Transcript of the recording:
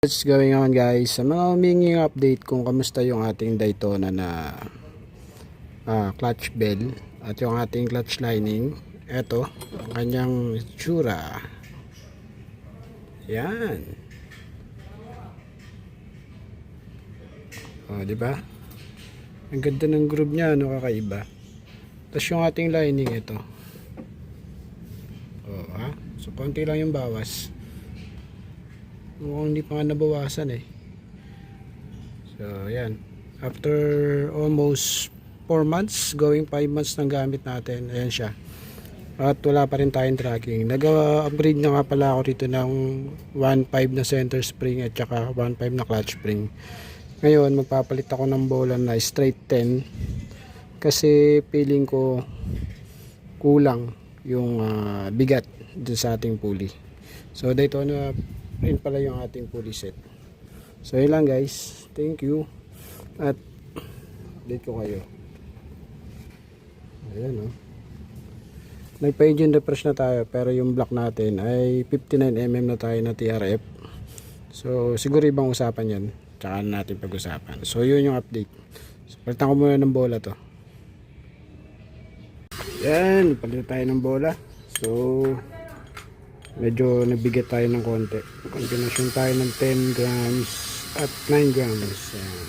What's going on guys? Sa mga huminging update kung kamusta yung ating Daytona na clutch bell at yung ating clutch lining. Eto ang kanyang itsura. Yan. O, di ba? Ang ganda ng groove niya, ano, kakaiba. Tapos yung ating lining ito. O, ha? So konti lang yung bawas. Mukhang hindi pa nga nabawasan eh. So yan, after almost 4 months, going 5 months ng gamit natin, ayan siya. At wala pa rin tayong tracking. Nag-upgrade na nga pala ako rito ng 1.5 na center spring at saka 1.5 na clutch spring. Ngayon magpapalit ako ng bola na straight 10 kasi feeling ko kulang yung bigat dun sa ating pulley. So dito na rin pala yung ating pulley set. So yun lang guys, thank you at update ko kayo. Ayan, nagpa-engine refresh na tayo pero yung block natin ay 59mm na tayo na TRF. So siguro ibang usapan yan, tsaka natin pag-usapan. So yun yung update. So, palitan ko muna ng bola to. Yan, palitan tayo ng bola. So medyo nabigat tayo ng konti. Combination tayo ng 10 grams at 9 grams. Ayan.